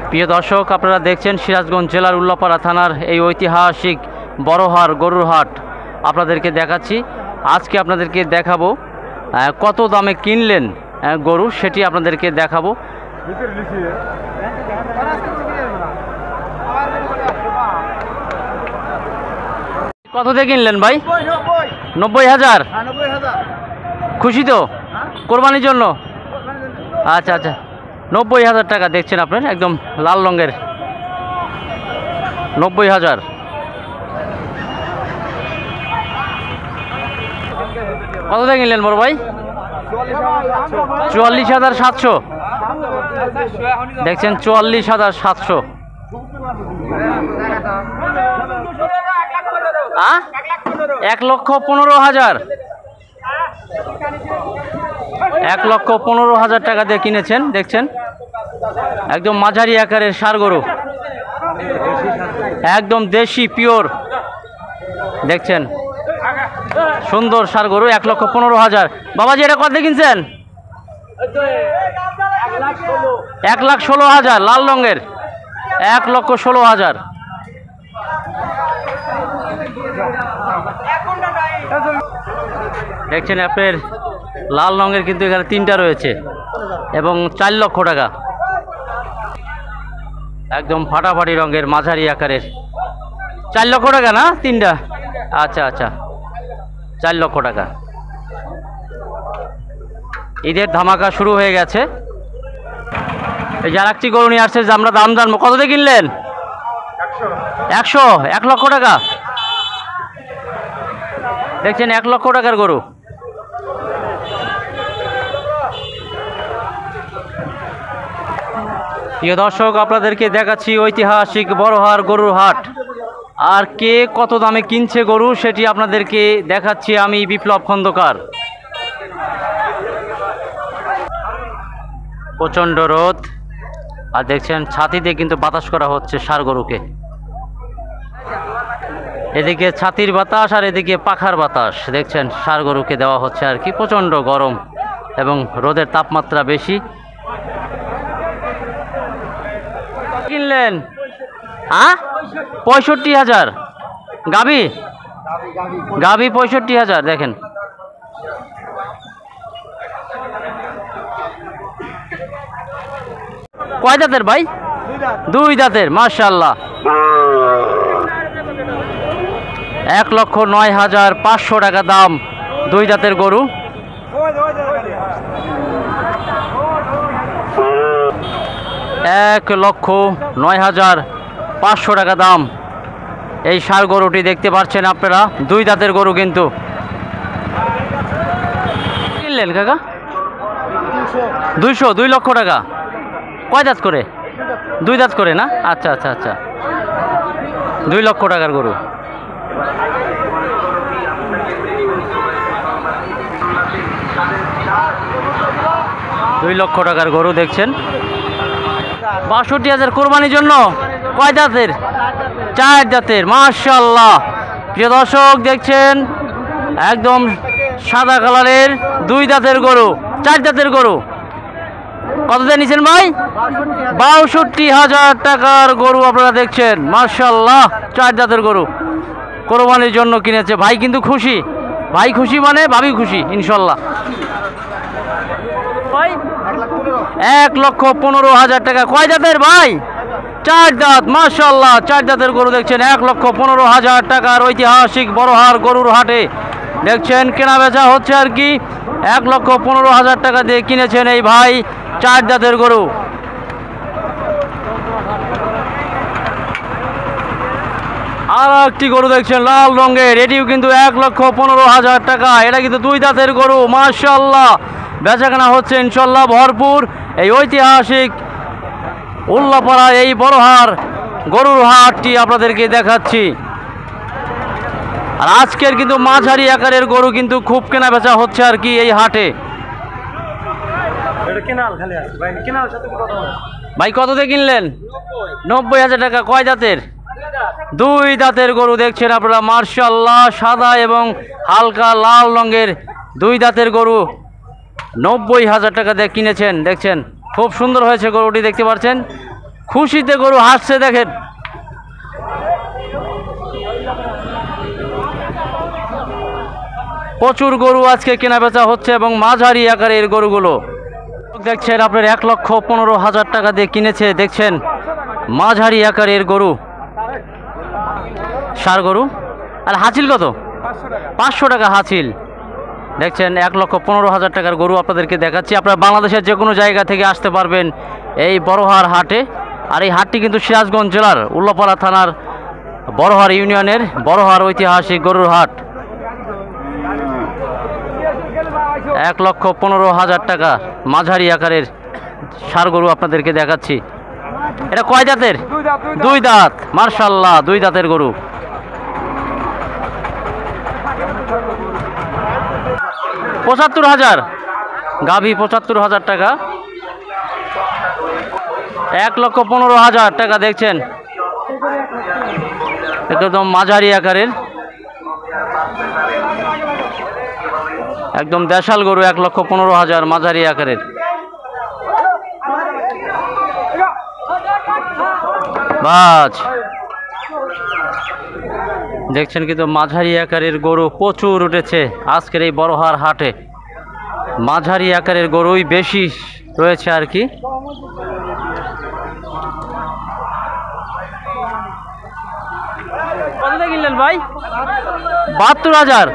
প্রিয় দর্শক, আপনারা দেখছেন সিরাজগঞ্জ জেলার উল্লাপাড়া থানার এই ঐতিহাসিক বড়হার গরুর হাট আপনাদেরকে দেখাচ্ছি। আজকে আপনাদেরকে দেখাবো কত দামে কিনলেন গরু, সেটি আপনাদেরকে দেখাবো। কত দিয়ে কিনলেন ভাই? 90,000। খুশি তো কোরবানির জন্য? আচ্ছা আচ্ছা, 90,000 টাকা দেখছেন আপনার, একদম লাল রঙের 90,000। কত দিয়ে কিনলেন বড় ভাই? 44,700 দেখছেন, 44,700। 1,15,000 1,15,000 টাকা দিয়ে কিনেছেন। দেখছেন একদম মাঝারি আকারের ষাঁড় গরু, একদম দেশি পিওর। দেখছেন সুন্দর ষাঁড় গরু, 1,15,000। বাবাজি এটা কত দিয়ে কিনছেন? 1,16,000 লাল রঙের, 1,16,000। দেখছেন আপনার লাল রঙের কিন্তু এখানে 3টা রয়েছে এবং 4 লক্ষ টাকা। একদম ফাটাফাটি রঙের মাঝারি আকারের, 4 লক্ষ টাকা না 3টা? আচ্ছা আচ্ছা, 4 লক্ষ টাকা। ঈদের ধামাকা শুরু হয়ে গেছে। এই যে আরেকটি গরু নিয়ে আসছে, যে আমরা দাম জানবো। কত দিয়ে কিনলেন? 1 লক্ষ টাকা। দেখছেন 1 লক্ষ টাকার গরু। প্রিয় দর্শক, আপনাদেরকে দেখাচ্ছি ঐতিহাসিক বড়হার গরুর হাট। আর কে কত দামে কিনছে গরু, সেটি আপনাদেরকে দেখাচ্ছি আমি, বিপ্লব খন্দকার। প্রচণ্ড রোদ, আর দেখছেন ছাতিতে কিন্তু বাতাস করা হচ্ছে ষাঁড় গরুকে। এদিকে ছাতির বাতাস আর এদিকে পাখার বাতাস। দেখছেন ষাঁড় গরুকে দেওয়া হচ্ছে আর কি। প্রচণ্ড গরম এবং রোদের তাপমাত্রা বেশি। কিনলেন? 65,000 গাভী? গাভী 65,000। দেখেন কয় দাঁতের ভাই? 2 দাঁতের, মাশাআল্লাহ। 1,09,500 টাকা দাম, 2 দাঁতের গরু। $1,09,500 টাকা দাম এই ষাঁড় গরুটি। দেখতে পাচ্ছেন আপনারা, 2 দাঁতের গরু কিন্তু। কিনলেন কাকা? 2 লক্ষ টাকা। কয় দাঁত করে? 2 দাঁত করে না? আচ্ছা আচ্ছা আচ্ছা, 2 লক্ষ টাকার গরু। $2 লক্ষ টাকার গরু দেখছেন। 62,000 কোরবানির জন্য। কয় দাঁতের? 4 দাঁতের, মাশাআল্লাহ। প্রিয় দর্শক, দেখছেন একদম সাদা কালারের 2 দাঁতের গরু, 4 দাঁতের গরু। কত দিয়ে নিছেন ভাই? 62,000 টাকার গরু আপনারা দেখছেন, মাশাআল্লাহ। 4 দাঁতের গরু কোরবানির জন্য কিনেছে ভাই, কিন্তু খুশি। ভাই খুশি মানে ভাবি খুশি ইনশাল্লাহ। 1,15,000 টাকা। কয় দাঁতের ভাই? 4 দাঁত, মাশাআল্লাহ। 4 দাঁতের গরু দেখছেন, 1,15,000 টাকার ঐতিহাসিক বড়হার গরুর হাটে। দেখছেন কেনা বেচা হচ্ছে আর কি। 1,15,000 টাকা দিয়ে কিনেছেন এই ভাই 4 দাঁতের গরু। আর একটি গরু দেখছেন লাল রঙের, এটিও কিন্তু 1,15,000 টাকা। এটা কিন্তু 2 দাঁতের গরু, মাশাআল্লাহ। বেচাকেনা হচ্ছে ইনশাল্লাহ ভরপুর এই ঐতিহাসিক উল্লাপাড়া এই বড়হার গরুর হাটটি আপনাদেরকে দেখাচ্ছি। আর আজকের কিন্তু মাঝারি আকারের গরু কিন্তু খুব কেনা বেচা হচ্ছে আর কি এই হাটে। ভাই কত দিয়ে কিনলেন? 90,000 টাকা। কয় দাঁতের? 2 দাঁতের গরু দেখছেন আপনারা, মাশাআল্লাহ। সাদা এবং হালকা লাল রঙের 2 দাঁতের গরু 90,000 টাকা দিয়ে কিনেছেন। দেখছেন খুব সুন্দর হয়েছে গরুটি, দেখতে পাচ্ছেন খুশিতে গরু হাসছে। দেখেন প্রচুর গরু আজকে কেনা বেচা হচ্ছে এবং মাঝারি আকারের গরুগুলো দেখছেন আপনার 1,15,000 টাকা দিয়ে কিনেছে। দেখছেন মাঝারি আকারের গরু, ষাঁড় গরু। আর হাঁচিল কত? 500 টাকা হাঁচিল। দেখছেন 1,15,000 টাকার গরু আপনাদেরকে দেখাচ্ছি। আপনারা বাংলাদেশের যে কোনো জায়গা থেকে আসতে পারবেন এই বড়হার হাটে। আর এই হাটটি কিন্তু সিরাজগঞ্জ জেলার উল্লাপাড়া থানার বড়হার ইউনিয়নের বড়হার ঐতিহাসিক গরুর হাট। 1,15,000 টাকা মাঝারি আকারের ষাঁড় গরু আপনাদেরকে দেখাচ্ছি। এটা কয় দাঁতের? 2 দাঁত। মার্শাল্লাহ, 2 দাঁতের গরু। $75,000 গাভী, 75,000 টাকা। 1,15,000 টাকা। দেখছেন একদম মাঝারি আকারের, একদম দেশাল গরু। 1,15,000 মাঝারি আকারের। বাজ দেখছেন কিন্তু মাঝারি আকারের গরু প্রচুর উঠেছে আজকের এই বড়হার হাটে। মাঝারি আকারের গরুই বেশি রয়েছে আর কি। কত কিনলেন ভাই? 72,000।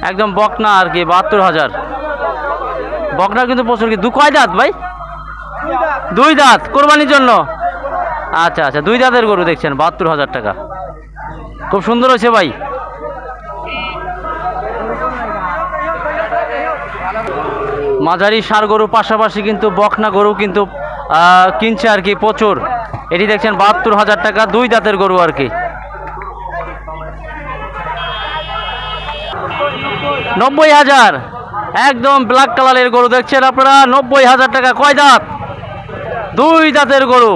একদম বকনা আর কি, 72,000 বকনা কিন্তু প্রচুর। কি কয় দাঁত ভাই? 2 দাঁত, কোরবানির জন্য। আচ্ছা আচ্ছা, 2 দাঁতের গরু। দেখছেন 72,000 টাকা, খুব সুন্দর হয়েছে ভাই। মাঝারি ষাঁড় গরু পাশাপাশি কিন্তু বকনা গরু কিন্তু কিনছে আর কি প্রচুর। এটি দেখছেন 72,000 টাকা, 2 দাঁতের গরু আর কি। 90,000 একদম ব্ল্যাক কালারের গরু দেখছেন আপনারা। 90,000 টাকা। কয় দাঁত? 2 দাঁতের গরু।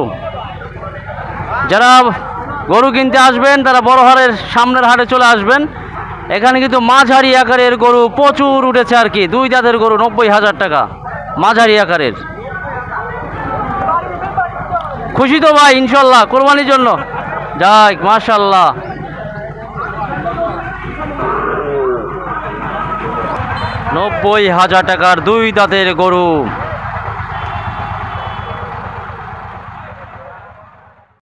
যারা গরু কিনতে আসবেন তারা বড়হারের সামনের হাটে চলে আসবেন। এখানে কিন্তু মাঝারি আকারের গরু প্রচুর উঠেছে আর কি। 2 দাঁতের গরু, 90,000 টাকা মাঝারি আকারের। খুশি তো ভাই ইনশাল্লাহ কোরবানির জন্য? যাক মাশাল্লাহ। 90,000 টাকার 2 দাঁতের গরু।